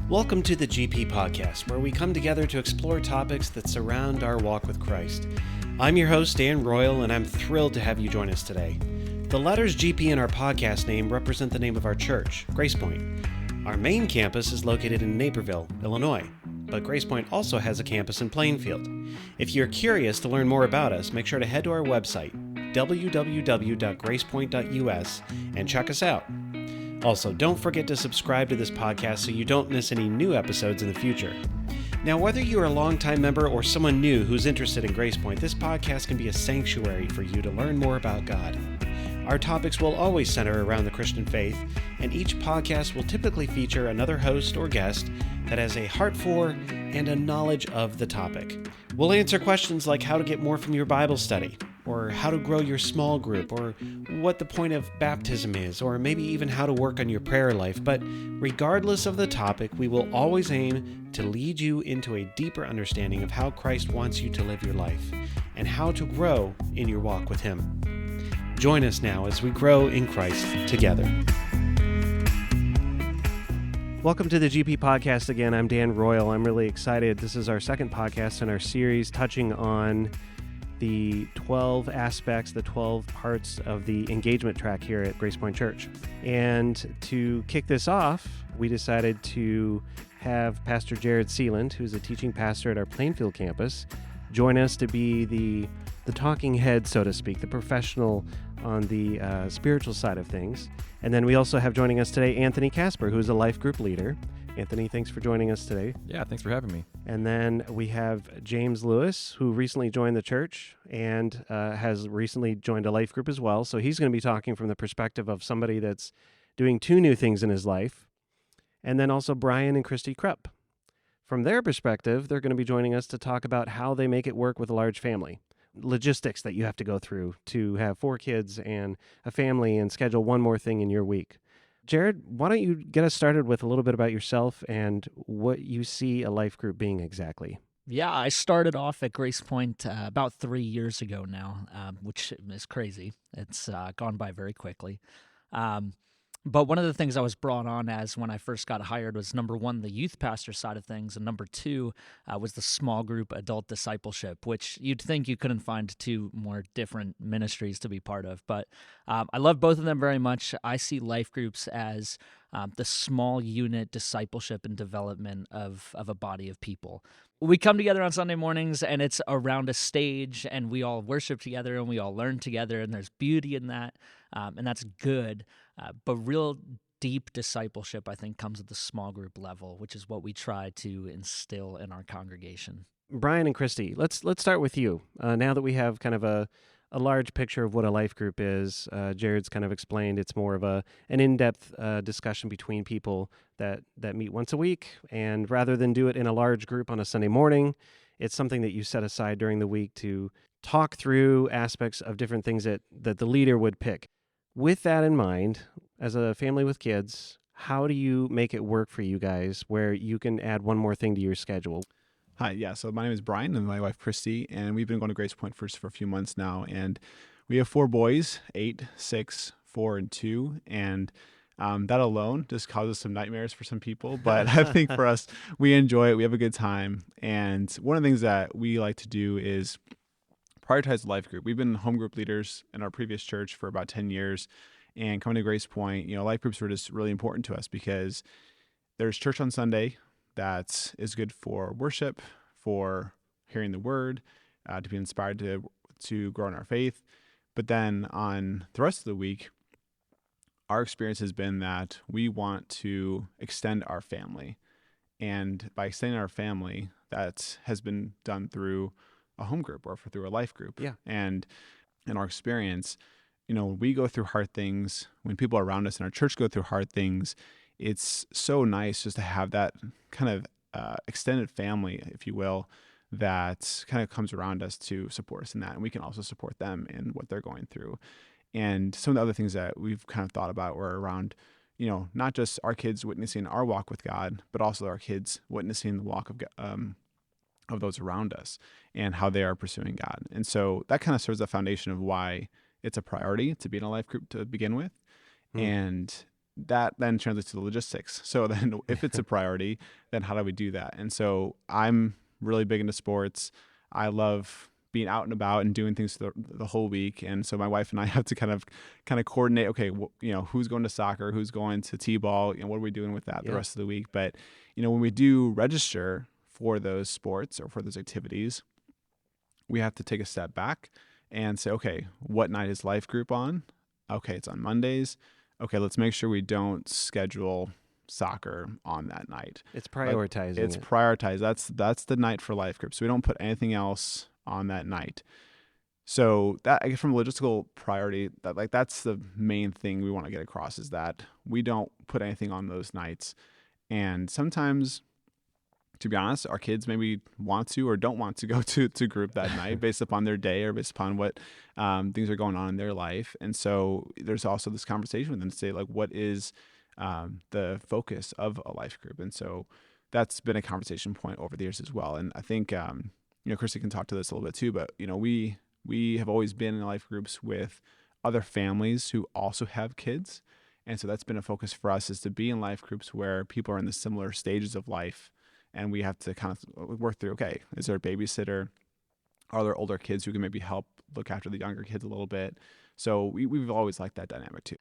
Welcome to the GP Podcast, where we come together to explore topics that surround our walk with Christ. I'm your host, Dan Royal, and I'm thrilled to have you join us today. The letters GP in our podcast name represent the name of our church, Grace Pointe. Our main campus is located in Naperville, Illinois, but Grace Pointe also has a campus in Plainfield. If you're curious to learn more about us, make sure to head to our website, www.gracepointe.us, and check us out. Also, don't forget to subscribe to this podcast so you don't miss any new episodes in the future. Now, whether you're a longtime member or someone new who's interested in Grace Pointe, this podcast can be a sanctuary for you to learn more about God. Our topics will always center around the Christian faith, and each podcast will typically feature another host or guest that has a heart for and a knowledge of the topic. We'll answer questions like how to get more from your Bible study, or how to grow your small group, or what the point of baptism is, or maybe even how to work on your prayer life. But regardless of the topic, we will always aim to lead you into a deeper understanding of how Christ wants you to live your life, and how to grow in your walk with Him. Join us now as we grow in Christ together. Welcome to the GP Podcast again. I'm Dan Royal. I'm really excited. This is our second podcast in our series touching on the 12 aspects, the 12 parts of the engagement track here at Grace Pointe Church. And to kick this off, we decided to have Pastor Jared Sealand, who's a teaching pastor at our Plainfield campus, join us to be the talking head, so to speak, the professional on the spiritual side of things. And then we also have joining us today Anthony Casper, who is a life group leader. Anthony, thanks for joining us today. Yeah, thanks for having me. And then we have James Lewis, who recently joined the church and has recently joined a life group as well. So he's going to be talking from the perspective of somebody that's doing two new things in his life. And then also Brian and Christy Krupp. From their perspective, they're going to be joining us to talk about how they make it work with a large family. Logistics that you have to go through to have 4 kids and a family and schedule one more thing in your week. Jared, why don't you get us started with a little bit about yourself and what you see a life group being exactly? Yeah, I started off at Grace Pointe about 3 years ago now, which is crazy. It's gone by very quickly. But one of the things I was brought on as when I first got hired was, number one, the youth pastor side of things, and number two was the small group adult discipleship, which you'd think you couldn't find two more different ministries to be part of. But I love both of them very much. I see life groups as the small unit discipleship and development of a body of people. We come together on Sunday mornings, and it's around a stage, and we all worship together, and we all learn together, and there's beauty in that, and that's good. But real deep discipleship, I think, comes at the small group level, which is what we try to instill in our congregation. Brian and Christy, let's start with you. Now that we have kind of a large picture of what a life group is, Jared's kind of explained it's more of an in-depth discussion between people that meet once a week, and rather than do it in a large group on a Sunday morning, it's something that you set aside during the week to talk through aspects of different things that the leader would pick. With that in mind, as a family with kids, how do you make it work for you guys where you can add one more thing to your schedule? Hi, yeah, so my name is Brian and my wife Christy, and we've been going to Grace Pointe for a few months now, and we have 4 boys, 8, 6, 4, and 2, and that alone just causes some nightmares for some people, but I think for us, we enjoy it, we have a good time, and one of the things that we like to do is prioritize the life group. We've been home group leaders in our previous church for about 10 years, and coming to Grace Pointe, life groups were just really important to us because there's church on Sunday that is good for worship, for hearing the word, to be inspired to grow in our faith. But then on the rest of the week, our experience has been that we want to extend our family. And by extending our family, that has been done through a home group or through a life group. Yeah. And in our experience, when we go through hard things, when people around us in our church go through hard things, it's so nice just to have that kind of extended family, if you will, that kind of comes around us to support us in that. And we can also support them in what they're going through. And some of the other things that we've kind of thought about were around, not just our kids witnessing our walk with God, but also our kids witnessing the walk of those around us and how they are pursuing God. And so that kind of serves the foundation of why it's a priority to be in a life group to begin with. And that then translates to the logistics. So then if it's a priority, then how do we do that? And so I'm really big into sports. I love being out and about and doing things the whole week. And so my wife and I have to kind of coordinate, okay, who's going to soccer, who's going to t-ball, what are we doing with that the rest of the week? But, when we do register for those sports or for those activities, we have to take a step back and say, okay, what night is life group on? Okay, it's on Mondays. Okay, let's make sure we don't schedule soccer on that night. It's prioritizing. It's prioritized. That's the night for life group. So we don't put anything else on that night. So that, I guess, from a logistical priority, that's the main thing we want to get across, is that we don't put anything on those nights. And sometimes, to be honest, our kids maybe want to or don't want to go to group that night based upon their day or based upon what things are going on in their life. And so there's also this conversation with them to say, like, what is the focus of a life group? And so that's been a conversation point over the years as well. And I think, Christy can talk to this a little bit too, but, we have always been in life groups with other families who also have kids. And so that's been a focus for us, is to be in life groups where people are in the similar stages of life. And we have to kind of work through, okay, is there a babysitter? Are there older kids who can maybe help look after the younger kids a little bit? So we've always liked that dynamic too.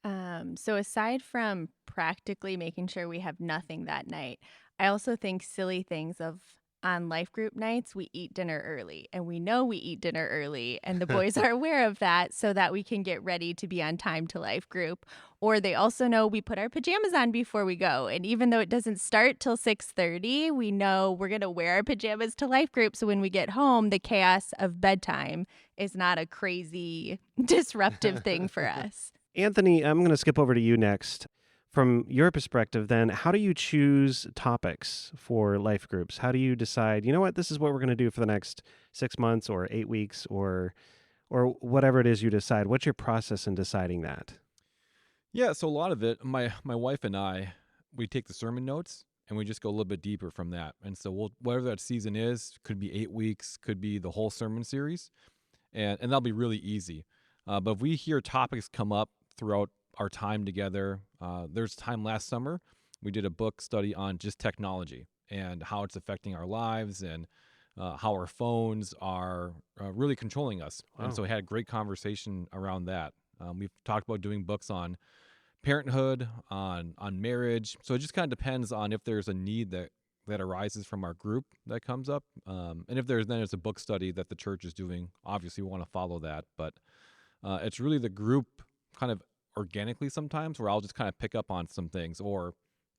So aside from practically making sure we have nothing that night, I also think silly things of, on life group nights, we eat dinner early, and we know we eat dinner early, and the boys are aware of that so that we can get ready to be on time to life group. Or they also know we put our pajamas on before we go. And even though it doesn't start till 6:30, we know we're going to wear our pajamas to life group. So when we get home, the chaos of bedtime is not a crazy disruptive thing for us. Anthony, I'm going to skip over to you next. From your perspective, then, how do you choose topics for life groups? How do you decide, this is what we're going to do for the next 6 months or 8 weeks or whatever it is you decide? What's your process in deciding that? Yeah, so a lot of it, my wife and I, we take the sermon notes and we just go a little bit deeper from that. And so whatever that season is, could be 8 weeks, could be the whole sermon series, and that'll be really easy. But if we hear topics come up throughout our time together, there's time last summer, we did a book study on just technology and how it's affecting our lives and how our phones are really controlling us. Wow. And so we had a great conversation around that. We've talked about doing books on parenthood, on marriage. So it just kind of depends on if there's a need that arises from our group that comes up. And if there's a book study that the church is doing, obviously we want to follow that. But it's really the group kind of organically sometimes, where I'll just kind of pick up on some things, or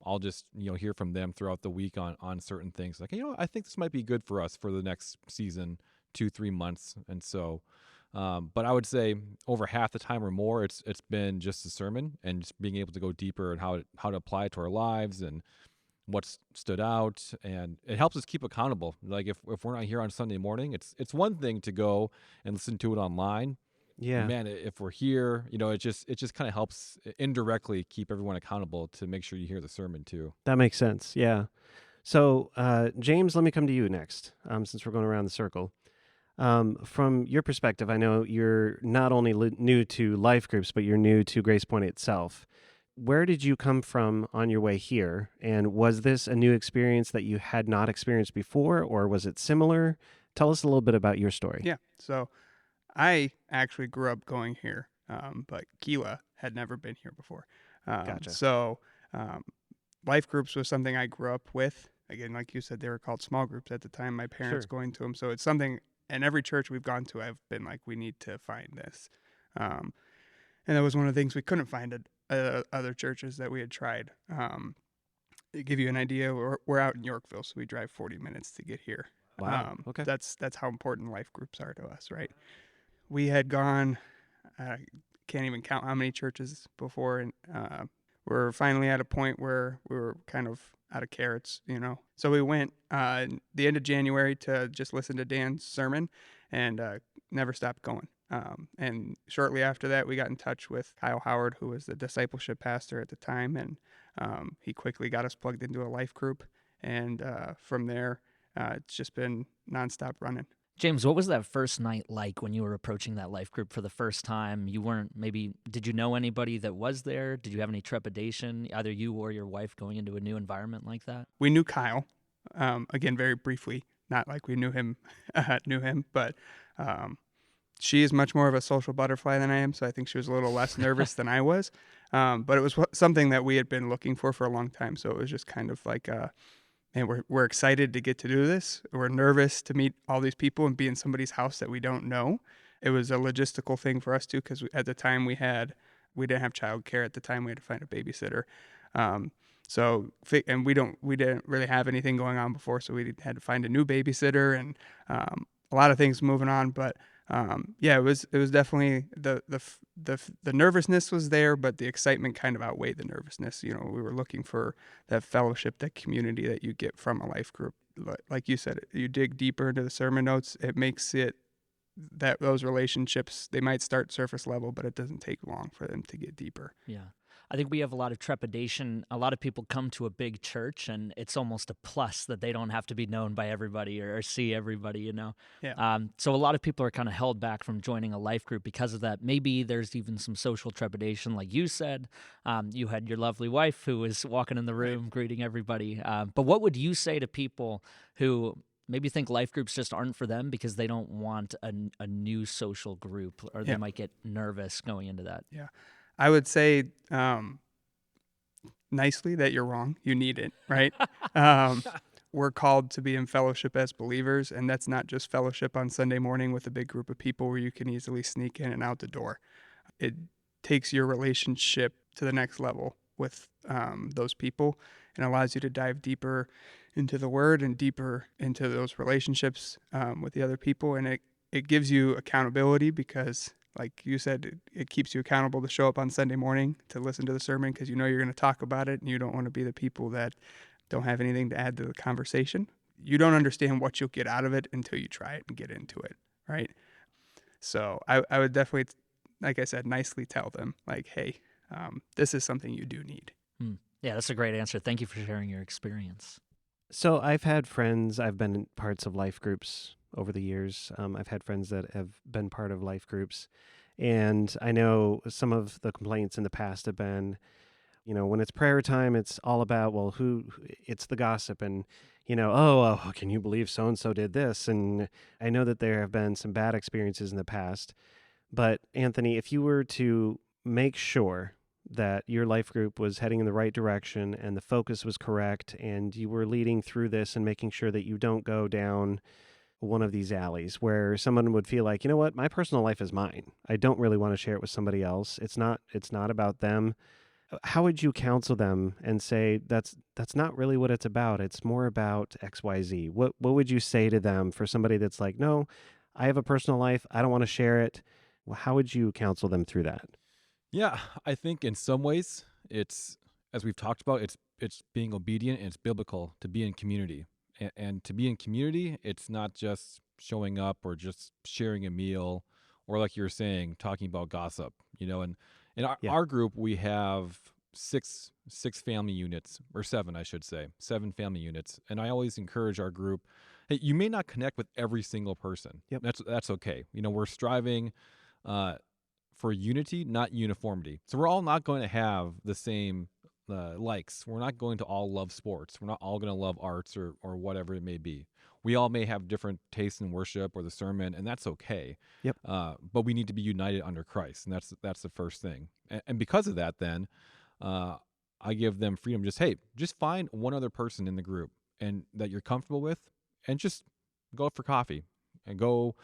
I'll just, hear from them throughout the week on certain things. Like, I think this might be good for us for the next season, 2-3 months. And so, but I would say over half the time or more, it's been just a sermon and just being able to go deeper and how to apply it to our lives and what's stood out. And it helps us keep accountable. Like if we're not here on Sunday morning, it's one thing to go and listen to it online. Yeah, man, if we're here, it just kind of helps indirectly keep everyone accountable to make sure you hear the sermon too. that makes sense. Yeah. So, James, let me come to you next, since we're going around the circle. From your perspective, I know you're not only new to life groups, but you're new to Grace Point itself. Where did you come from on your way here? And was this a new experience that you had not experienced before, or was it similar? Tell us a little bit about your story. Yeah. So I actually grew up going here, but Keela had never been here before. Gotcha. So life groups was something I grew up with. Again, like you said, they were called small groups at the time, my parents going to them. So it's something, and every church we've gone to, I've been like, we need to find this. And that was one of the things we couldn't find at other churches that we had tried. To give you an idea, we're out in Yorkville, so we drive 40 minutes to get here. Wow. Okay. That's how important life groups are to us, right? We had gone, can't even count how many churches before, and we're finally at a point where we were kind of out of carrots, So we went the end of January to just listen to Dan's sermon and never stopped going. And shortly after that, we got in touch with Kyle Howard, who was the discipleship pastor at the time, and he quickly got us plugged into a life group. And from there, it's just been nonstop running. James, what was that first night like when you were approaching that life group for the first time? You weren't maybe, did you know anybody that was there? Did you have any trepidation, either you or your wife going into a new environment like that? We knew Kyle, again, very briefly, not like we knew him, but she is much more of a social butterfly than I am, so I think she was a little less nervous than I was. But it was something that we had been looking for a long time, so it was just kind of like, man, we're excited to get to do this. We're nervous to meet all these people and be in somebody's house that we don't know. It was a logistical thing for us too, because at the time we didn't have childcare at the time. We had to find a babysitter. And we didn't really have anything going on before, so we had to find a new babysitter and a lot of things moving on. But yeah, it was definitely the nervousness was there, but the excitement kind of outweighed the nervousness. You know, we were looking for that fellowship, that community that you get from a life group. Like you said, you dig deeper into the sermon notes, it makes it that those relationships, they might start surface level, but it doesn't take long for them to get deeper. Yeah. I think we have a lot of trepidation. A lot of people come to a big church, and it's almost a plus that they don't have to be known by everybody or see everybody, you know? Yeah. So a lot of people are kind of held back from joining a life group because of that. Maybe there's even some social trepidation, like you said. You had your lovely wife who was walking in the room, greeting everybody. But what would you say to people who maybe think life groups just aren't for them because they don't want a new social group, or they might get nervous going into that? Yeah. I would say nicely that you're wrong. You need it, right? We're called to be in fellowship as believers, and that's not just fellowship on Sunday morning with a big group of people where you can easily sneak in and out the door. It takes your relationship to the next level with those people and allows you to dive deeper into the Word and deeper into those relationships with the other people. And it gives you accountability because, like you said, it keeps you accountable to show up on Sunday morning to listen to the sermon because you know you're going to talk about it and you don't want to be the people that don't have anything to add to the conversation. You don't understand what you'll get out of it until you try it and get into it, right? So I would definitely, like I said, nicely tell them, like, hey, this is something you do need. Yeah, that's a great answer. Thank you for sharing your experience. So I've had friends, I've been in parts of life groups over the years. I've had friends that have been part of life groups. And I know some of the complaints in the past have been, you know, when it's prayer time, it's all about, well, it's the gossip and, you know, oh, can you believe so-and-so did this? And I know that there have been some bad experiences in the past. But Anthony, if you were to make sure that your life group was heading in the right direction and the focus was correct and you were leading through this and making sure that you don't go down one of these alleys where someone would feel like, you know what, my personal life is mine. I don't really want to share it with somebody else. It's not about them. How would you counsel them and say that's not really what it's about? It's more about XYZ. What would you say to them for somebody that's like, no, I have a personal life. I don't want to share it. Well, how would you counsel them through that? Yeah, I think in some ways it's, as we've talked about, it's being obedient and it's biblical to be in community. And to be in community, it's not just showing up or just sharing a meal or, like you were saying, talking about gossip, you know. And in our group, we have six family units, or seven, I should say, 7 family units. And I always encourage our group, hey, you may not connect with every single person. Yep. That's okay. You know, we're striving for unity, not uniformity. So we're all not going to have the same likes. We're not going to all love sports. We're not all going to love arts or whatever it may be. We all may have different tastes in worship or the sermon, and that's okay. Yep. But we need to be united under Christ, and that's the first thing. And because of that, then I give them freedom. Just find one other person in the group and that you're comfortable with, and just go for coffee and go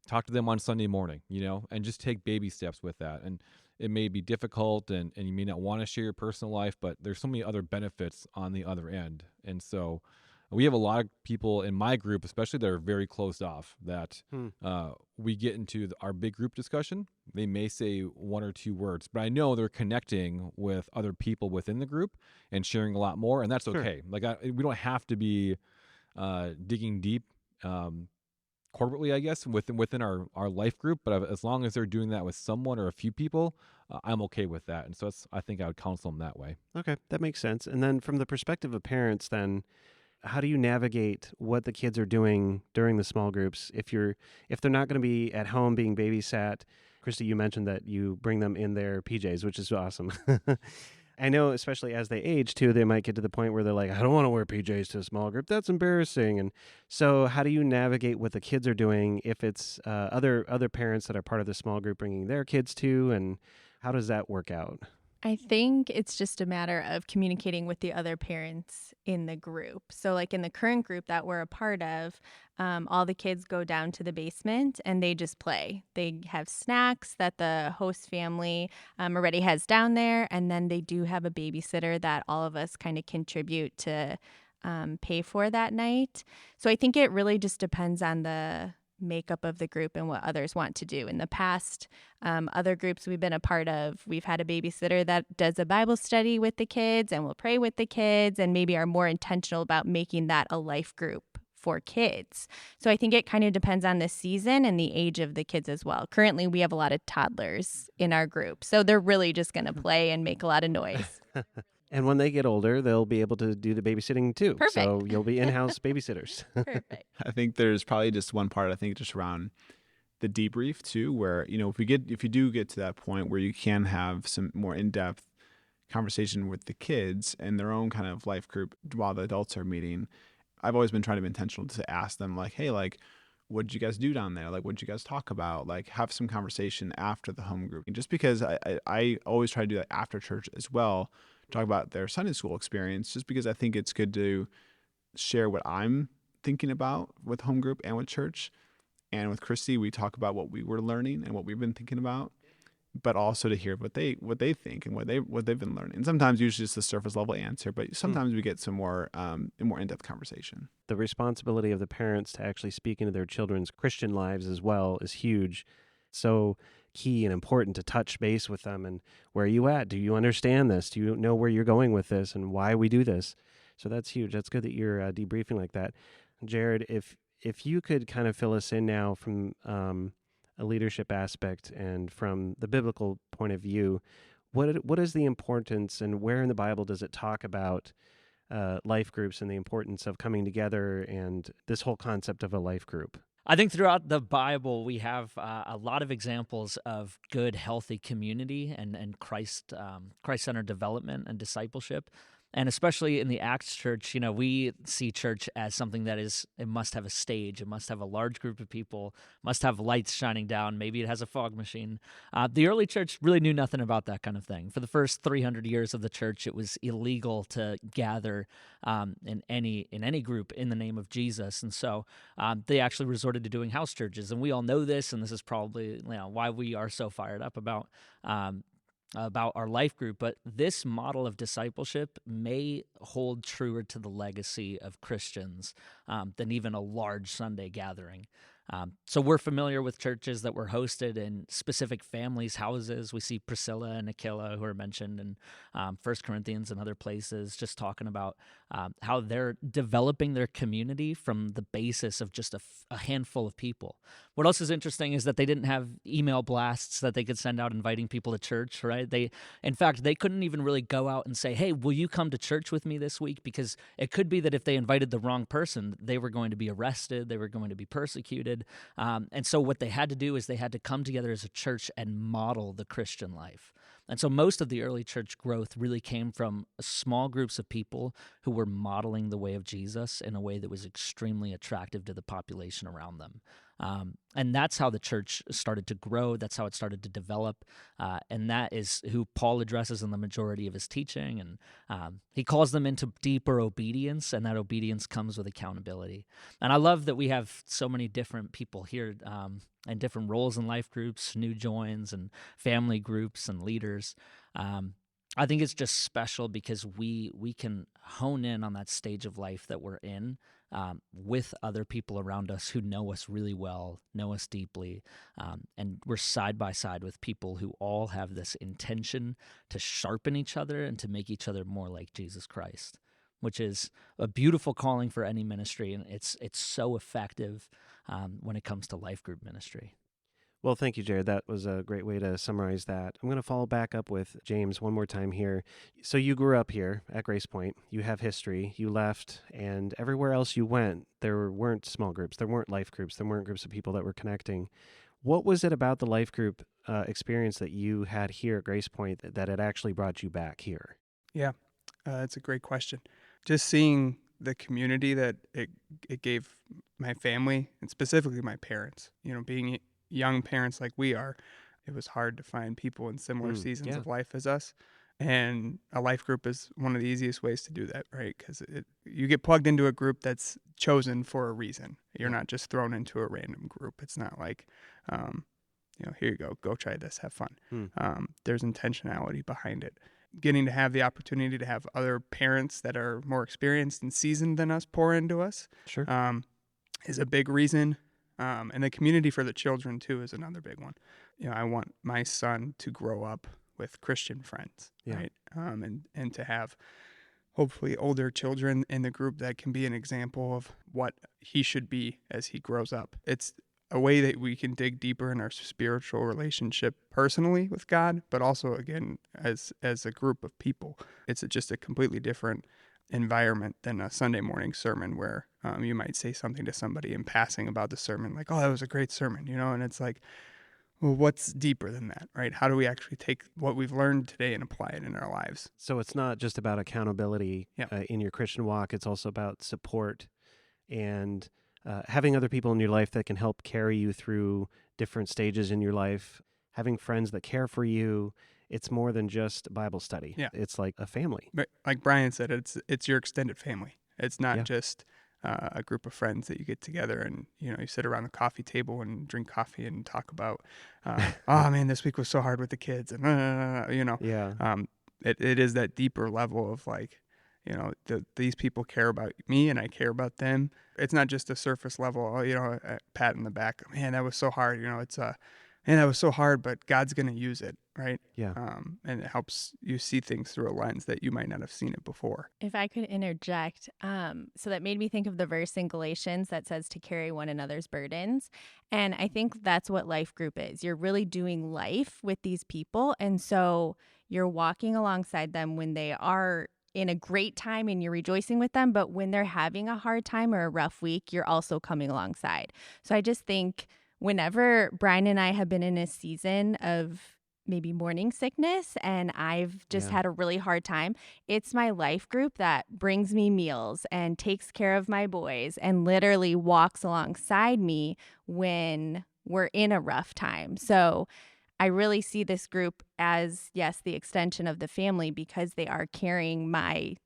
talk to them on Sunday morning, you know, and just take baby steps with that. And it may be difficult and you may not want to share your personal life, but there's so many other benefits on the other end. And so we have a lot of people in my group, especially that are very closed off, that we get into our big group discussion. They may say 1 or 2 words, but I know they're connecting with other people within the group and sharing a lot more. And that's okay. Like we don't have to be digging deep corporately, I guess, within our life group, but as long as they're doing that with someone or a few people, I'm okay with that. And so I think I would counsel them that way. Okay, that makes sense. And then from the perspective of parents, then how do you navigate what the kids are doing during the small groups if they're not going to be at home being babysat? Christy, you mentioned that you bring them in their PJs, which is awesome. I know, especially as they age too, they might get to the point where they're like, I don't want to wear PJs to a small group. That's embarrassing. And so how do you navigate what the kids are doing if it's other parents that are part of the small group bringing their kids to, and how does that work out? I think it's just a matter of communicating with the other parents in the group. So, like in the current group that we're a part of, all the kids go down to the basement and they just play. They have snacks that the host family already has down there. And then they do have a babysitter that all of us kind of contribute to pay for that night. So, I think it really just depends on the makeup of the group and what others want to do. In the past, other groups we've been a part of, we've had a babysitter that does a Bible study with the kids and will pray with the kids and maybe are more intentional about making that a life group for kids. So I think it kind of depends on the season and the age of the kids as well. Currently, we have a lot of toddlers in our group, so they're really just going to play and make a lot of noise. And when they get older, they'll be able to do the babysitting too. Perfect. So you'll be in-house babysitters. Perfect. I think there's probably just one part, I think, just around the debrief too, where, if you do get to that point where you can have some more in-depth conversation with the kids and their own kind of life group while the adults are meeting, I've always been trying to be intentional to ask them, like, hey, like, what did you guys do down there? Like, what did you guys talk about? Like, have some conversation after the home group. And just because I always try to do that after church as well, talk about their Sunday school experience, just because I think it's good to share what I'm thinking about with home group and with church. And with Christy, we talk about what we were learning and what we've been thinking about, but also to hear what they think and what they've been learning. And sometimes usually just the surface level answer, but sometimes we get some more in-depth conversation. The responsibility of the parents to actually speak into their children's Christian lives as well is huge. So key and important to touch base with them. And where are you at? Do you understand this? Do you know where you're going with this and why we do this? So that's huge. That's good that you're debriefing like that. Jared, if you could kind of fill us in now from a leadership aspect and from the biblical point of view, what is the importance and where in the Bible does it talk about life groups and the importance of coming together and this whole concept of a life group? I think throughout the Bible, we have a lot of examples of good, healthy community and Christ-centered development and discipleship. And especially in the Acts church, we see church as something that it must have a stage, it must have a large group of people, must have lights shining down, maybe it has a fog machine. The early church really knew nothing about that kind of thing. For the first 300 years of the church, it was illegal to gather in any group in the name of Jesus. And so they actually resorted to doing house churches. And we all know this, and this is probably why we are so fired up about our life group, but this model of discipleship may hold truer to the legacy of Christians than even a large Sunday gathering. So we're familiar with churches that were hosted in specific families' houses. We see Priscilla and Aquila, who are mentioned in 1 Corinthians and other places, just talking about how they're developing their community from the basis of just a handful of people. What else is interesting is that they didn't have email blasts that they could send out inviting people to church, right? In fact, they couldn't even really go out and say, hey, will you come to church with me this week? Because it could be that if they invited the wrong person, they were going to be arrested, they were going to be persecuted. And so what they had to do is they had to come together as a church and model the Christian life. And so most of the early church growth really came from small groups of people who were modeling the way of Jesus in a way that was extremely attractive to the population around them. And that's how the church started to grow. That's how it started to develop. And that is who Paul addresses in the majority of his teaching. And he calls them into deeper obedience, and that obedience comes with accountability. And I love that we have so many different people here and different roles in life groups, new joins and family groups and leaders. I think it's just special because we can hone in on that stage of life that we're in with other people around us who know us really well, know us deeply, and we're side by side with people who all have this intention to sharpen each other and to make each other more like Jesus Christ, which is a beautiful calling for any ministry, and it's so effective when it comes to life group ministry. Well, thank you, Jared. That was a great way to summarize that. I'm going to follow back up with James one more time here. So you grew up here at Grace Point. You have history. You left, and everywhere else you went, there weren't small groups. There weren't life groups. There weren't groups of people that were connecting. What was it about the life group experience that you had here at Grace Point that it actually brought you back here? Yeah, that's a great question. Just seeing the community that it gave my family, and specifically my parents, being young parents like we are, it was hard to find people in similar seasons yeah. of life as us. And a life group is one of the easiest ways to do that, right? Because you get plugged into a group that's chosen for a reason. You're Yeah. not just thrown into a random group. It's not like, here you go try this, have fun. There's intentionality behind it. Getting to have the opportunity to have other parents that are more experienced and seasoned than us pour into us Sure. is a big reason. And the community for the children, too, is another big one. I want my son to grow up with Christian friends, Yeah. right? And to have hopefully older children in the group that can be an example of what he should be as he grows up. It's a way that we can dig deeper in our spiritual relationship personally with God, but also, again, as a group of people. It's just a completely different environment than a Sunday morning sermon where you might say something to somebody in passing about the sermon, like, oh, that was a great sermon, and it's like, well, what's deeper than that, right? How do we actually take what we've learned today and apply it in our lives? So it's not just about accountability Yeah. in your Christian walk. It's also about support and having other people in your life that can help carry you through different stages in your life, having friends that care for you. It's more than just Bible study. Yeah. It's like a family. But like Brian said, it's your extended family. It's not Yeah. just a group of friends that you get together and you sit around the coffee table and drink coffee and talk about, oh man, this week was so hard with the kids, and Yeah. it is that deeper level of like, these people care about me and I care about them. It's not just a surface level, a pat in the back. Man, that was so hard. Man, that was so hard, but God's going to use it, right? Yeah. And it helps you see things through a lens that you might not have seen it before. If I could interject, so that made me think of the verse in Galatians that says to carry one another's burdens. And I think that's what life group is. You're really doing life with these people. And so you're walking alongside them when they are in a great time and you're rejoicing with them. But when they're having a hard time or a rough week, you're also coming alongside. So I just think whenever Brian and I have been in a season of maybe morning sickness and I've just Yeah. had a really hard time, it's my life group that brings me meals and takes care of my boys and literally walks alongside me when we're in a rough time. So I really see this group as, yes, the extension of the family because they are carrying my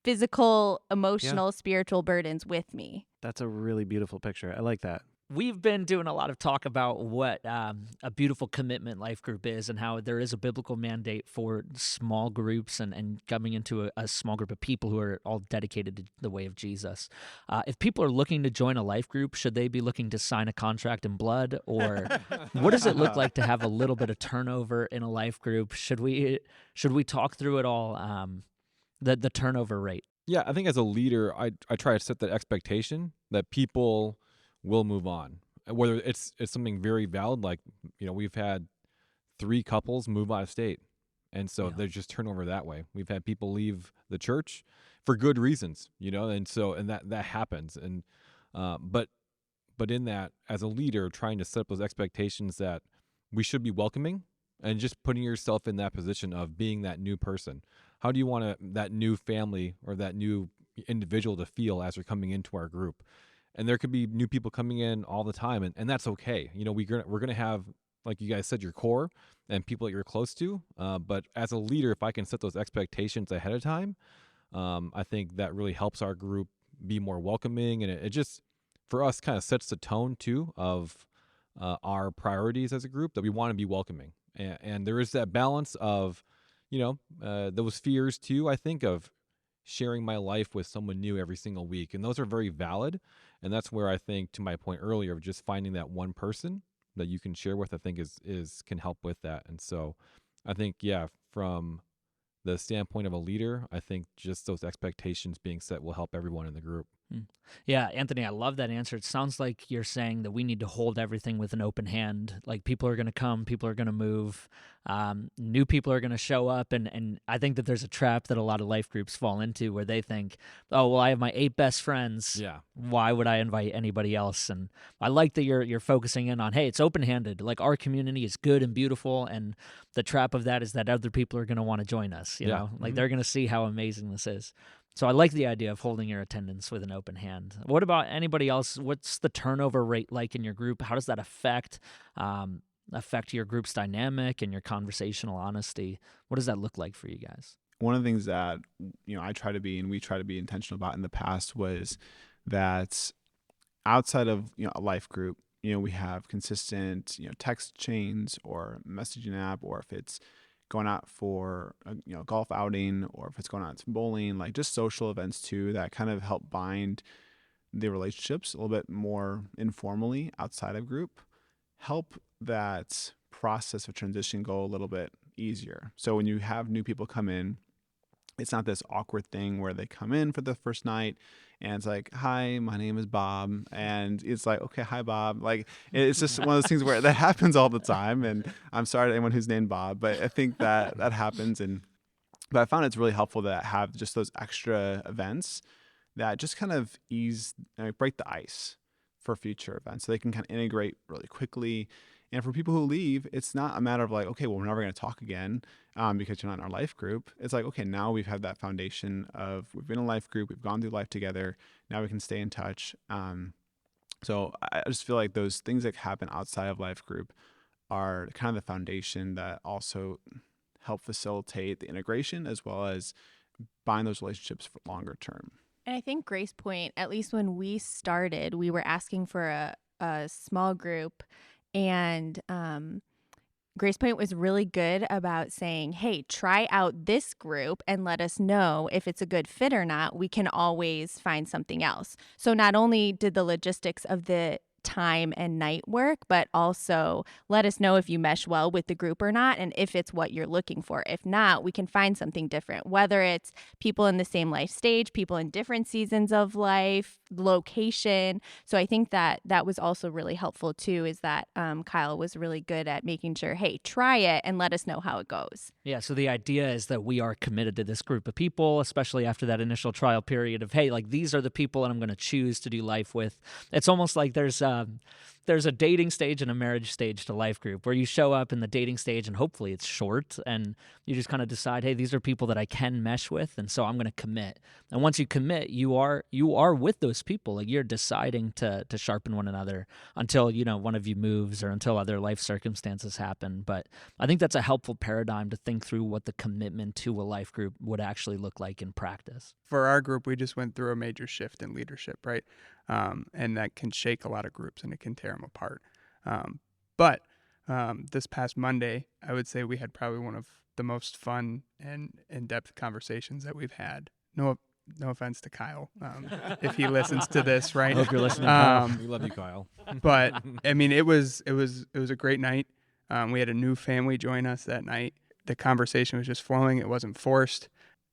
physical, emotional, spiritual burdens with me. That's a really beautiful picture. I like that. We've been doing a lot of talk about what a beautiful commitment life group is and how there is a biblical mandate for small groups and coming into a small group of people who are all dedicated to the way of Jesus. If people are looking to join a life group, should they be looking to sign a contract in blood? Or what does it look like to have a little bit of turnover in a life group? Should we talk through it all, the turnover rate? Yeah, I think as a leader, I try to set that expectation that people will move on. Whether it's something very valid, like we've had 3 couples move out of state, and so Yeah. there's just turnover that way. We've had people leave the church for good reasons, and that happens. And but in that, as a leader, trying to set up those expectations that we should be welcoming, and just putting yourself in that position of being that new person. How do you want that new family or that new individual to feel as they're coming into our group? And there could be new people coming in all the time, and that's okay. We're gonna have, like you guys said, your core and people that you're close to. But as a leader, if I can set those expectations ahead of time, I think that really helps our group be more welcoming, and it just, for us, kind of sets the tone too of our priorities as a group, that we want to be welcoming. And there is that balance of, those fears too, I think, of sharing my life with someone new every single week. And those are very valid. And that's where I think, to my point earlier, of just finding that one person that you can share with, I think can help with that. And so I think, from the standpoint of a leader, I think just those expectations being set will help everyone in the group. Yeah, Anthony, I love that answer. It sounds like you're saying that we need to hold everything with an open hand. Like people are going to come, people are going to move, new people are going to show up. And I think that there's a trap that a lot of life groups fall into where they think, oh, well, I have my 8 best friends. Yeah. Why would I invite anybody else? And I like that you're focusing in on, hey, it's open-handed. Like our community is good and beautiful. And the trap of that is that other people are going to want to join us. You know, like they're going to see how amazing this is. So I like the idea of holding your attendance with an open hand. What about anybody else? What's the turnover rate like in your group? How does that affect your group's dynamic and your conversational honesty? What does that look like for you guys? One of the things that I try to be and we try to be intentional about in the past was that outside of a life group, we have consistent text chains or messaging app, or if it's going out for a golf outing, or if it's going out to bowling, like just social events too, that kind of help bind the relationships a little bit more informally outside of group, help that process of transition go a little bit easier. So when you have new people come in, it's not this awkward thing where they come in for the first night and it's like, hi, my name is Bob. And it's like, okay, hi, Bob. Like, it's just one of those things where that happens all the time. And I'm sorry to anyone who's named Bob, but I think that happens. But I found it's really helpful to have just those extra events that just kind of break the ice for future events. So they can kind of integrate really quickly. And for people who leave, it's not a matter of like, okay, well, we're never going to talk again because you're not in our life group. It's like, okay, now we've had that foundation of we've been in a life group, we've gone through life together. Now we can stay in touch. So I just feel like those things that happen outside of life group are kind of the foundation that also help facilitate the integration as well as bind those relationships for longer term. And I think Grace Pointe, at least when we started, we were asking for a small group. And Grace Pointe was really good about saying, hey, try out this group and let us know if it's a good fit or not. We can always find something else. So not only did the logistics of the time and night work, but also let us know if you mesh well with the group or not, and if it's what you're looking for. If not, we can find something different, whether it's people in the same life stage, people in different seasons of life, location. So I think that was also really helpful too, is that Kyle was really good at making sure, hey, try it and let us know how it goes. Yeah, so the idea is that we are committed to this group of people, especially after that initial trial period of, hey, like these are the people that I'm going to choose to do life with. It's almost like there's a dating stage and a marriage stage to life group, where you show up in the dating stage and hopefully it's short and you just kind of decide, hey, these are people that I can mesh with, and so I'm going to commit. And once you commit, you are with those people. Like you're deciding to sharpen one another until one of you moves or until other life circumstances happen. But I think that's a helpful paradigm to think through what the commitment to a life group would actually look like in practice. For our group, we just went through a major shift in leadership, right? And that can shake a lot of groups and it can tear them apart. But this past Monday, I would say we had probably one of the most fun and in-depth conversations that we've had. No offense to Kyle, if he listens to this, right? I hope you're listening, Kyle. We love you, Kyle. But I mean, it was a great night. We had a new family join us that night. The conversation was just flowing. It wasn't forced.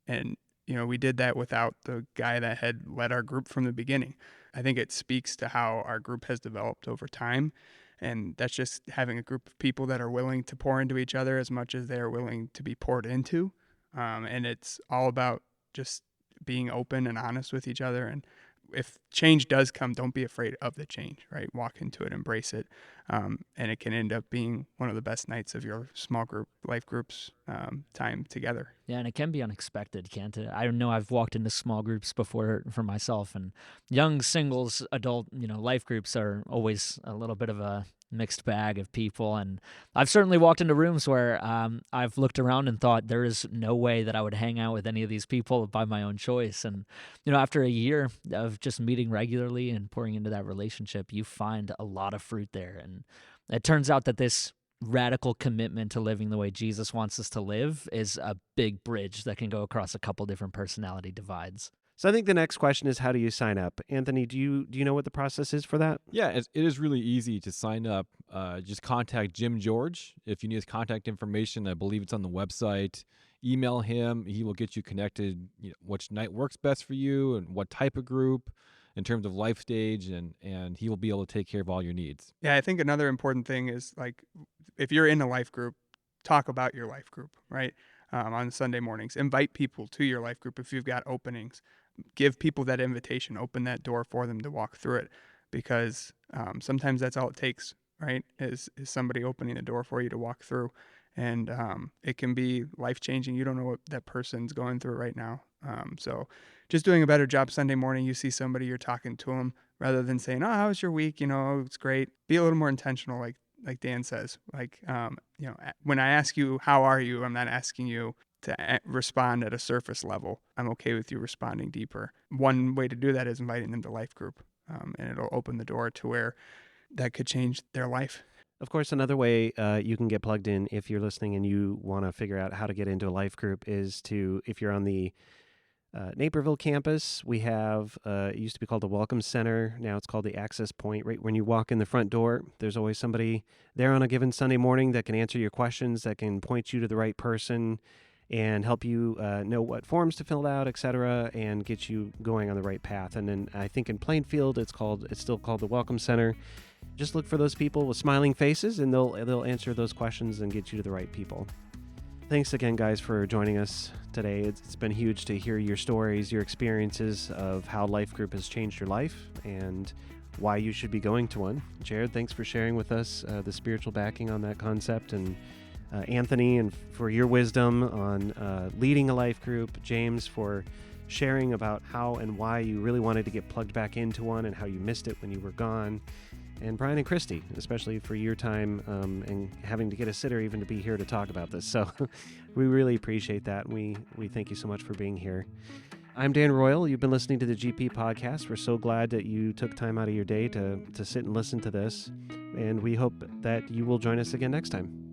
And, we did that without the guy that had led our group from the beginning. I think it speaks to how our group has developed over time. And that's just having a group of people that are willing to pour into each other as much as they are willing to be poured into. And it's all about just being open and honest with each other. And if change does come, don't be afraid of the change, right? Walk into it, embrace it. And it can end up being one of the best nights of your small group, life groups time together. Yeah, and it can be unexpected, can't it? I know I've walked into small groups before for myself, and young singles, adult, life groups are always a little bit of a mixed bag of people. And I've certainly walked into rooms where I've looked around and thought there is no way that I would hang out with any of these people by my own choice. And, after a year of just meeting regularly and pouring into that relationship, you find a lot of fruit there. And it turns out that this radical commitment to living the way Jesus wants us to live is a big bridge that can go across a couple different personality divides. So I think the next question is, how do you sign up? Anthony, do you know what the process is for that? Yeah, it is really easy to sign up. Just contact Jim George. If you need his contact information, I believe it's on the website. Email him. He will get you connected, which night works best for you and what type of group. in terms of life stage, and he will be able to take care of all your needs. Yeah, I think another important thing is like if you're in a life group, talk about your life group, right? On Sunday mornings, invite people to your life group if you've got openings. Give people that invitation, open that door for them to walk through it, because sometimes that's all it takes, right? Is somebody opening the door for you to walk through, and it can be life changing. You don't know what that person's going through right now. So just doing a better job Sunday morning. You see somebody, you're talking to them rather than saying, "Oh, how was your week? It's great." Be a little more intentional, like Dan says. Like when I ask you how are you, I'm not asking you to respond at a surface level. I'm okay with you responding deeper. One way to do that is inviting them to life group, and it'll open the door to where that could change their life. Of course, another way you can get plugged in if you're listening and you want to figure out how to get into a life group is if you're on the Naperville campus, we have, it used to be called the Welcome Center. Now it's called the Access Point. Right when you walk in the front door, there's always somebody there on a given Sunday morning that can answer your questions, that can point you to the right person and help you know what forms to fill out, etc., and get you going on the right path. And then I think in Plainfield, it's still called the Welcome Center. Just look for those people with smiling faces, and they'll answer those questions and get you to the right people. Thanks again, guys, for joining us today. It's been huge to hear your stories, your experiences of how Life Group has changed your life and why you should be going to one. Jared, thanks for sharing with us the spiritual backing on that concept, and Anthony, and for your wisdom on leading a life group. James, for sharing about how and why you really wanted to get plugged back into one and how you missed it when you were gone. And Brian and Christy, especially for your time and having to get a sitter even to be here to talk about this. So we really appreciate that. We thank you so much for being here. I'm Dan Royal. You've been listening to the GP Podcast. We're so glad that you took time out of your day to sit and listen to this. And we hope that you will join us again next time.